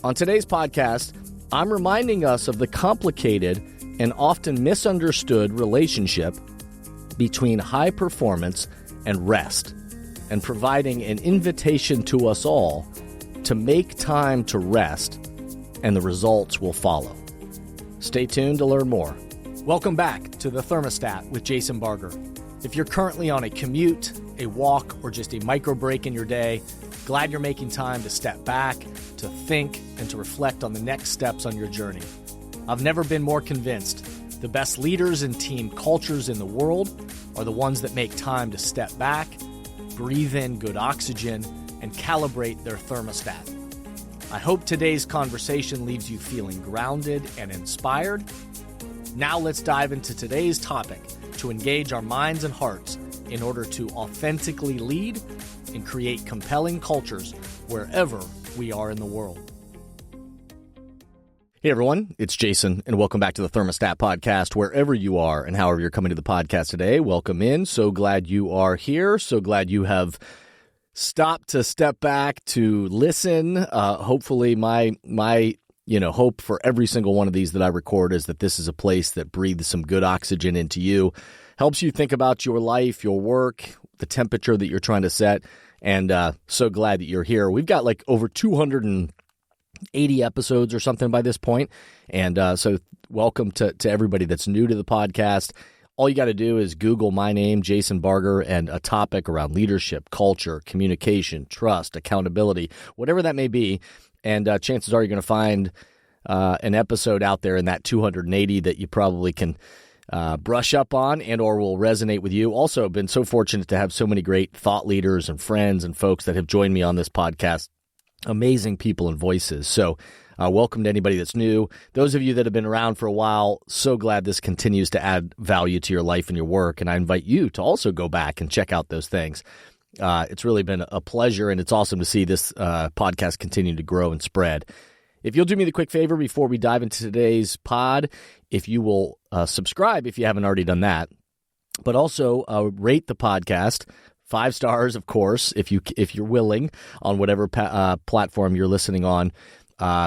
On today's podcast, I'm reminding us of the complicated and often misunderstood relationship between high performance and rest, and providing an invitation to us all to make time to rest, and the results will follow. Stay tuned to learn more. Welcome back to the Thermostat with Jason Barger. If you're currently on a commute, a walk, or just a micro break in your day, glad you're making time to step back, to think, and to reflect on the next steps on your journey. I've never been more convinced the best leaders and team cultures in the world are the ones that make time to step back, breathe in good oxygen, and calibrate their thermostat. I hope today's conversation leaves you feeling grounded and inspired. Now let's dive into today's topic to engage our minds and hearts in order to authentically lead and create compelling cultures wherever we are in the world. Hey everyone, it's Jason, and welcome back to the Thermostat Podcast, wherever you are and however you're coming to the podcast today. Welcome in. So glad you are here. So glad you have stopped to step back to listen. Hopefully my hope for every single one of these that I record is that this is a place that breathes some good oxygen into you, helps you think about your life, your work, the temperature that you're trying to set, and so glad that you're here. We've got like over 280 episodes or something by this point, and so welcome to everybody that's new to the podcast. All you got to do is Google my name, Jason Barger, and a topic around leadership, culture, communication, trust, accountability, whatever that may be, and chances are you're going to find an episode out there in that 280 that you probably can brush up on and or will resonate with you. Also, been so fortunate to have so many great thought leaders and friends and folks that have joined me on this podcast. Amazing people and voices. So welcome to anybody that's new. Those of you that have been around for a while, so glad this continues to add value to your life and your work. And I invite you to also go back and check out those things. It's really been a pleasure, and it's awesome to see this podcast continue to grow and spread. If you'll do me the quick favor before we dive into today's pod, if you will subscribe if you haven't already done that, but also rate the podcast 5 stars, of course, if you're willing, on whatever platform you're listening on.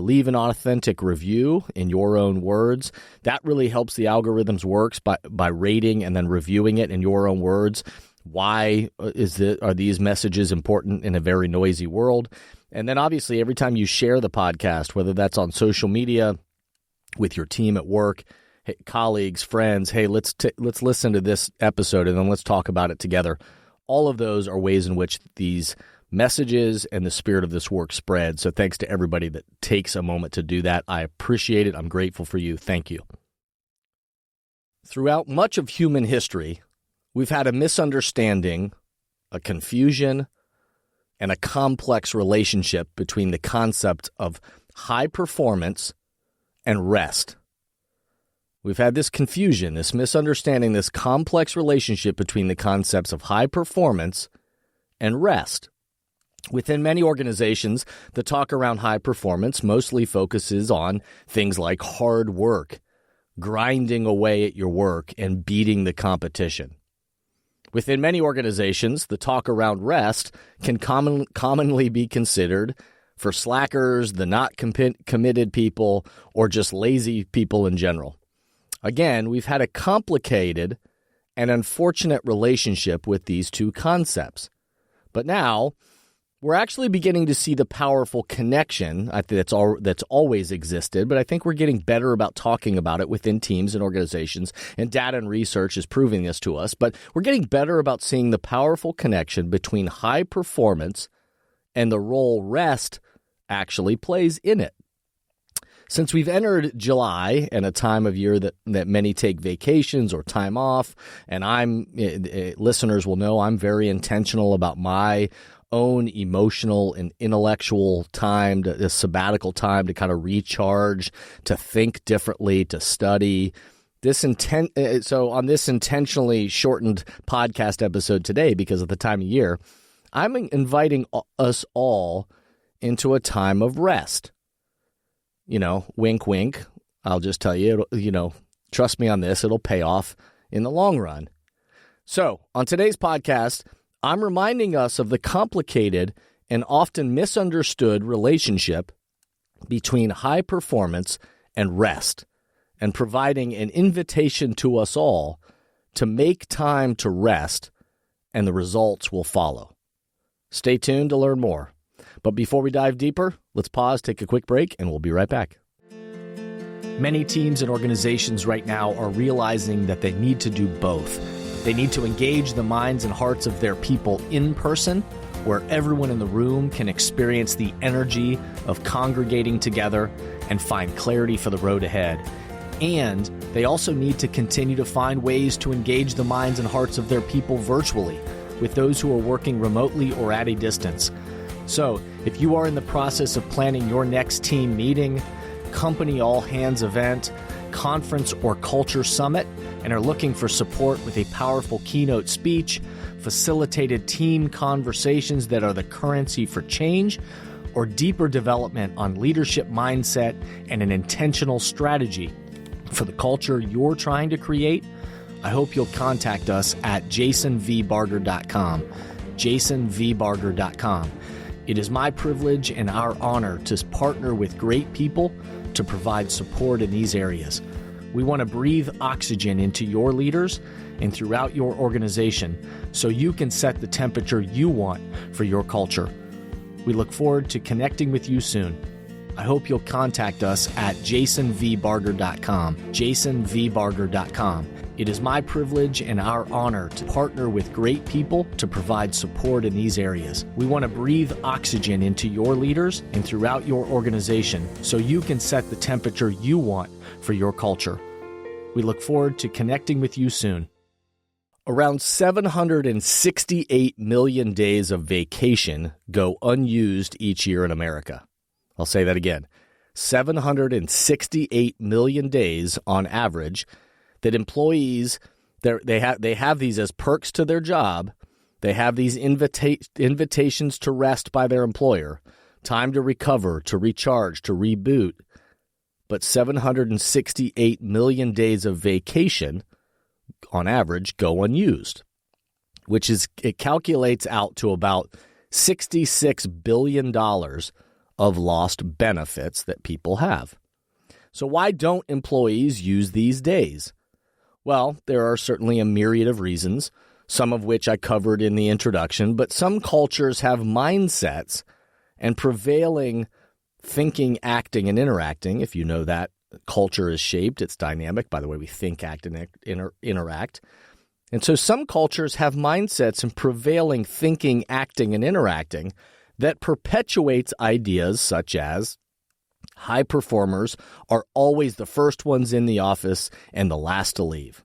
Leave an authentic review in your own words. That really helps the algorithms works by rating and then reviewing it in your own words. Why are these messages important in a very noisy world? And then obviously every time you share the podcast, whether that's on social media, with your team at work, hey, colleagues, friends, hey, let's listen to this episode and then let's talk about it together. All of those are ways in which these messages and the spirit of this work spread. So thanks to everybody that takes a moment to do that. I appreciate it. I'm grateful for you. Thank you. Throughout much of human history, we've had a misunderstanding, a confusion, and a complex relationship between the concept of high performance and rest. We've had this confusion, this misunderstanding, this complex relationship between the concepts of high performance and rest. Within many organizations, the talk around high performance mostly focuses on things like hard work, grinding away at your work, and beating the competition. Within many organizations, the talk around rest can commonly be considered for slackers, the not committed people, or just lazy people in general. Again, we've had a complicated and unfortunate relationship with these two concepts. But now, we're actually beginning to see the powerful connection that's always existed, but I think we're getting better about talking about it within teams and organizations, and data and research is proving this to us. But we're getting better about seeing the powerful connection between high performance and the role rest actually plays in it. Since we've entered July and a time of year that many take vacations or time off, and listeners will know I'm very intentional about my own emotional and intellectual time, a sabbatical time to kind of recharge, to think differently, to study. So on this intentionally shortened podcast episode today, because of the time of year, I'm inviting us all into a time of rest. Wink, wink. I'll just tell you, trust me on this, it'll pay off in the long run. So on today's podcast, I'm reminding us of the complicated and often misunderstood relationship between high performance and rest, and providing an invitation to us all to make time to rest, and the results will follow. Stay tuned to learn more. But before we dive deeper, let's pause, take a quick break, and we'll be right back. Many teams and organizations right now are realizing that they need to do both. They need to engage the minds and hearts of their people in person, where everyone in the room can experience the energy of congregating together and find clarity for the road ahead. And they also need to continue to find ways to engage the minds and hearts of their people virtually, with those who are working remotely or at a distance. So, if you are in the process of planning your next team meeting, company all-hands event, conference or culture summit, and are looking for support with a powerful keynote speech, facilitated team conversations that are the currency for change, or deeper development on leadership mindset and an intentional strategy for the culture you're trying to create, I hope you'll contact us at jasonvbarger.com, jasonvbarger.com. It is my privilege and our honor to partner with great people to provide support in these areas. We want to breathe oxygen into your leaders and throughout your organization so you can set the temperature you want for your culture. We look forward to connecting with you soon. I hope you'll contact us at jasonvbarger.com, jasonvbarger.com. It is my privilege and our honor to partner with great people to provide support in these areas. We want to breathe oxygen into your leaders and throughout your organization so you can set the temperature you want for your culture. We look forward to connecting with you soon. Around 768 million days of vacation go unused each year in America. I'll say that again. 768 million days on average that employees, they have these as perks to their job. They have these invitations to rest by their employer, time to recover, to recharge, to reboot. But 768 million days of vacation on average go unused, which is, it calculates out to about $66 billion of lost benefits that people have. So why don't employees use these days? Well, there are certainly a myriad of reasons, some of which I covered in the introduction, but some cultures have mindsets and prevailing thinking, acting, and interacting. If you know that culture is shaped, it's dynamic by the way we think, act, and interact. And so some cultures have mindsets and prevailing thinking, acting, and interacting that perpetuates ideas such as high performers are always the first ones in the office and the last to leave.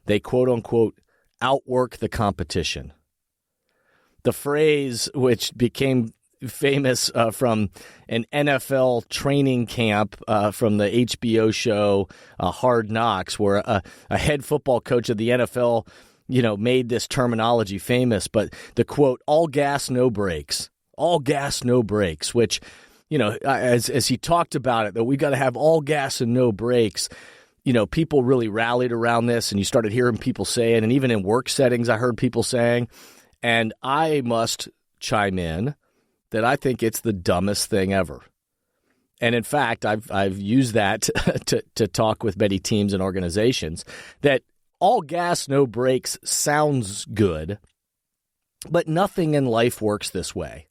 They quote-unquote outwork the competition. The phrase, which became famous from an NFL training camp from the HBO show Hard Knocks, where a head football coach of the NFL, made this terminology famous, but the quote, all gas, no brakes. All gas, no brakes, which, as he talked about it, that we got to have all gas and no brakes, people really rallied around this, and you started hearing people say it, and even in work settings I heard people saying, and I must chime in that I think it's the dumbest thing ever. And in fact, I've used that to talk with many teams and organizations, that all gas, no brakes sounds good, but nothing in life works this way.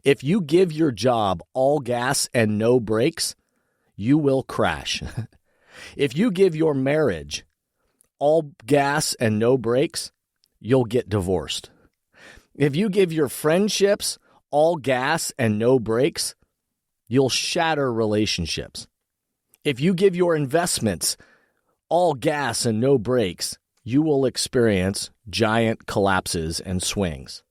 If you give your job all gas and no brakes, you will crash. If you give your marriage all gas and no brakes, you'll get divorced. If you give your friendships all gas and no brakes, you'll shatter relationships. If you give your investments all gas and no brakes, you will experience giant collapses and swings.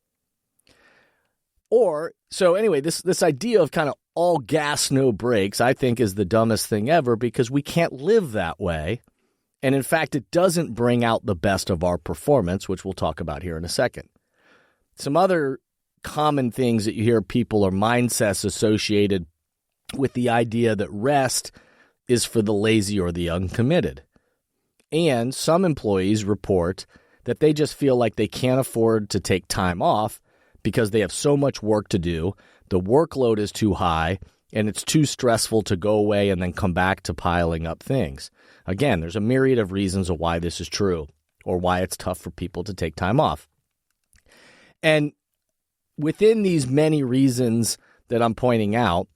So anyway, this idea of kind of all gas, no brakes, I think is the dumbest thing ever, because we can't live that way. And in fact, it doesn't bring out the best of our performance, which we'll talk about here in a second. Some other common things that you hear people or mindsets associated with the idea that rest is for the lazy or the uncommitted. And some employees report that they just feel like they can't afford to take time off because they have so much work to do, the workload is too high, and it's too stressful to go away and then come back to piling up things. Again, there's a myriad of reasons of why this is true or why it's tough for people to take time off. And within these many reasons that I'm pointing out,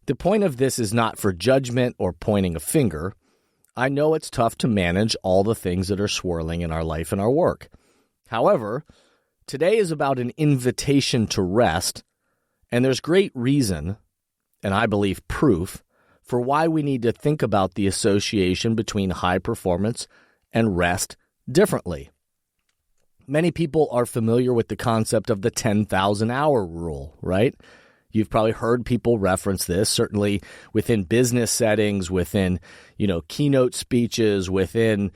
the point of this is not for judgment or pointing a finger. I know it's tough to manage all the things that are swirling in our life and our work. However, today is about an invitation to rest, and there's great reason, and I believe proof, for why we need to think about the association between high performance and rest differently. Many people are familiar with the concept of the 10,000-hour rule, right? You've probably heard people reference this, certainly within business settings, within, keynote speeches, within,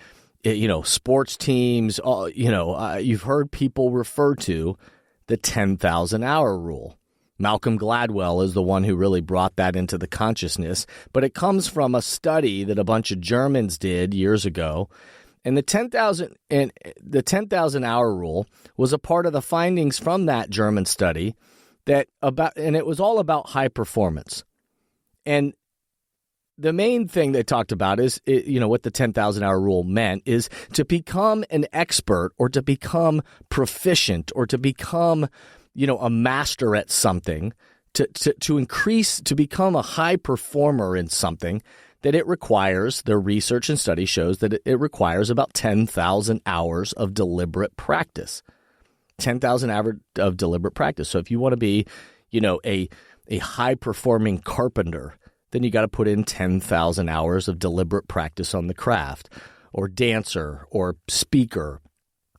sports teams. You've heard people refer to the 10,000-hour rule. Malcolm Gladwell is the one who really brought that into the consciousness, but it comes from a study that a bunch of Germans did years ago. And the 10,000-hour rule was a part of the findings from that German study and it was all about high performance. And the main thing they talked about is, what the 10,000-hour rule meant is to become an expert or to become proficient or to become, a master at something, to become a high performer in something, that it requires, their research and study shows that it requires about 10,000 hours of deliberate practice. 10,000 hours of deliberate practice. So if you want to be, a high-performing carpenter, then you got to put in 10,000 hours of deliberate practice on the craft, or dancer, or speaker.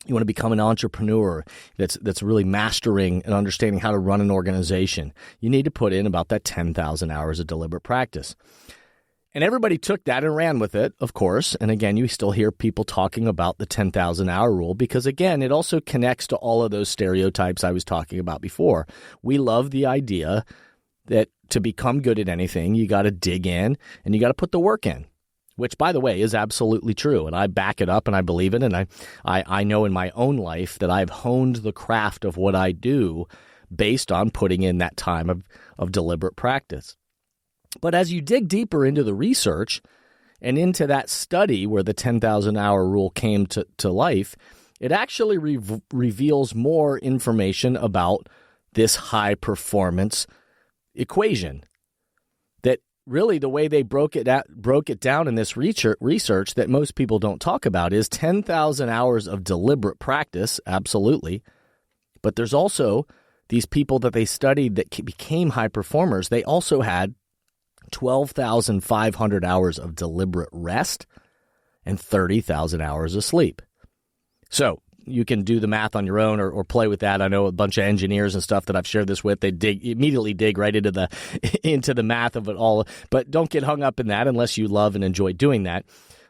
You want to become an entrepreneur that's really mastering and understanding how to run an organization. You need to put in about that 10,000 hours of deliberate practice. And everybody took that and ran with it, of course. And again, you still hear people talking about the 10,000-hour rule because, again, it also connects to all of those stereotypes I was talking about before. We love the idea that to become good at anything, you got to dig in and you got to put the work in, which, by the way, is absolutely true. And I back it up and I believe it. And I know in my own life that I've honed the craft of what I do based on putting in that time of deliberate practice. But as you dig deeper into the research and into that study where the 10,000-hour rule came to life, it actually reveals more information about this high-performance equation. That really the way they broke it down in this research that most people don't talk about is 10,000 hours of deliberate practice, absolutely. But there's also these people that they studied that became high performers. They also had 12,500 hours of deliberate rest and 30,000 hours of sleep. So you can do the math on your own or play with that. I know a bunch of engineers and stuff that I've shared this with, they immediately dig right into the math of it all. But don't get hung up in that unless you love and enjoy doing that.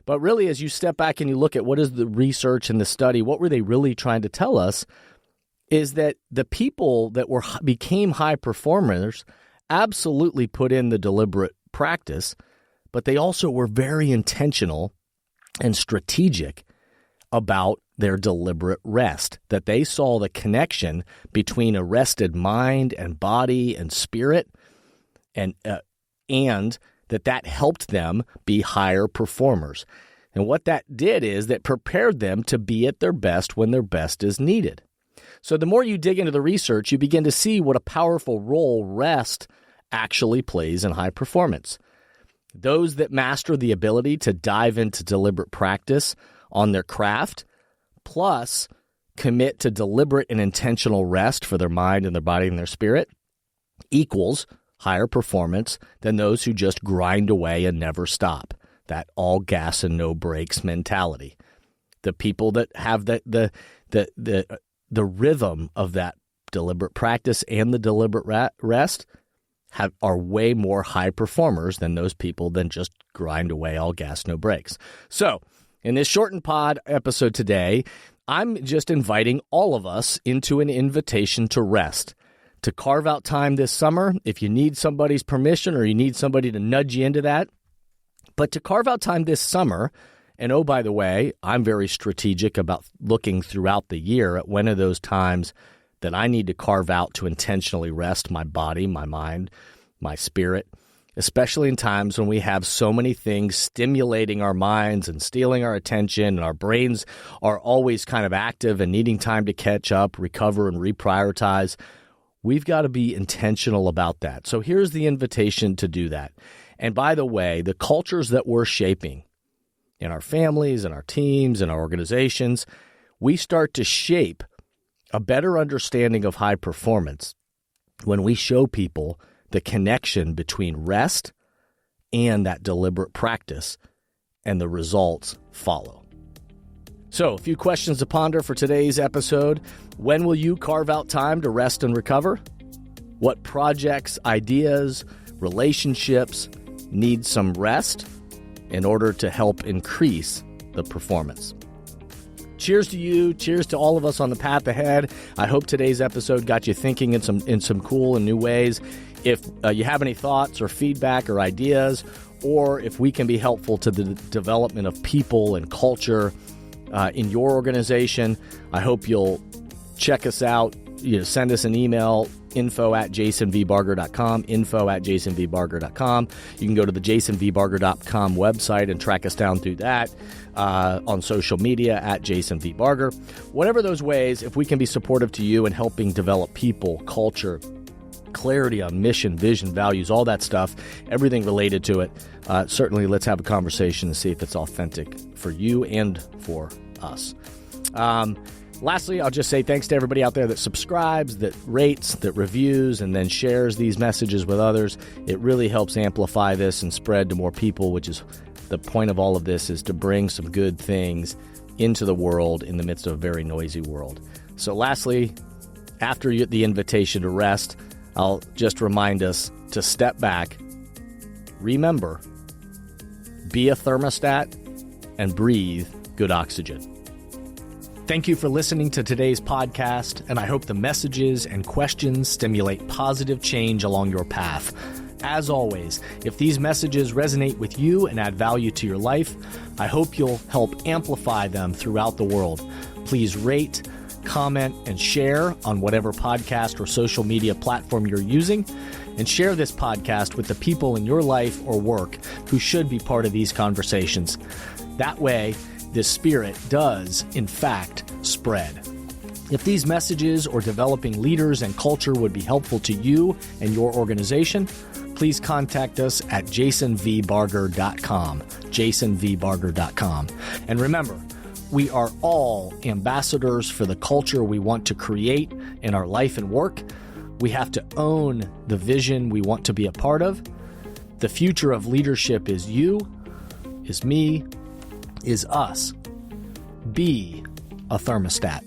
But really, as you step back and you look at what is the research and the study, what were they really trying to tell us is that the people that became high performers absolutely put in the deliberate practice, but they also were very intentional and strategic about their deliberate rest, that they saw the connection between a rested mind and body and spirit, and that helped them be higher performers. And what that did is that prepared them to be at their best when their best is needed. So the more you dig into the research, you begin to see what a powerful role rest actually plays in high performance. Those that master the ability to dive into deliberate practice on their craft, plus commit to deliberate and intentional rest for their mind and their body and their spirit, equals higher performance than those who just grind away and never stop. That all gas and no brakes mentality. The people that have the rhythm of that deliberate practice and the deliberate rest are way more high performers than those people that just grind away all gas, no brakes. So in this shortened pod episode today, I'm just inviting all of us into an invitation to rest, to carve out time this summer if you need somebody's permission or you need somebody to nudge you into that. But to carve out time this summer, and oh, by the way, I'm very strategic about looking throughout the year at when are those times that I need to carve out to intentionally rest my body, my mind, my spirit. especially in times when we have so many things stimulating our minds and stealing our attention, and our brains are always kind of active and needing time to catch up, recover, and reprioritize. We've got to be intentional about that. So here's the invitation to do that. And by the way, the cultures that we're shaping in our families, in our teams, in our organizations, we start to shape a better understanding of high performance when we show people the connection between rest and that deliberate practice, and the results follow. So, a few questions to ponder for today's episode. When will you carve out time to rest and recover? What projects, ideas, relationships need some rest in order to help increase the performance? Cheers to you. Cheers to all of us on the path ahead. I hope today's episode got you thinking in some cool and new ways. If you have any thoughts or feedback or ideas, or if we can be helpful to the development of people and culture in your organization, I hope you'll check us out. Send us an email, info@jasonvbarger.com, info@jasonvbarger.com. You can go to the jasonvbarger.com website and track us down through that, on social media @jasonvbarger. Whatever those ways, if we can be supportive to you in helping develop people, culture, clarity on mission, vision, values, all that stuff, everything related to it, certainly let's have a conversation and see if it's authentic for you and for us. Lastly, I'll just say thanks to everybody out there that subscribes, that rates, that reviews, and then shares these messages with others. It really helps amplify this and spread to more people, which is the point of all of this, is to bring some good things into the world in the midst of a very noisy world. So lastly, after the invitation to rest, I'll just remind us to step back, remember, be a thermostat, and breathe good oxygen. Thank you for listening to today's podcast, and I hope the messages and questions stimulate positive change along your path. As always, if these messages resonate with you and add value to your life, I hope you'll help amplify them throughout the world. Please rate, comment, and share on whatever podcast or social media platform you're using, and share this podcast with the people in your life or work who should be part of these conversations. That way, this spirit does, in fact, spread. If these messages or developing leaders and culture would be helpful to you and your organization, please contact us at jasonvbarger.com, jasonvbarger.com. And remember, we are all ambassadors for the culture we want to create in our life and work. We have to own the vision we want to be a part of. The future of leadership is you, is me, is us. Be a thermostat.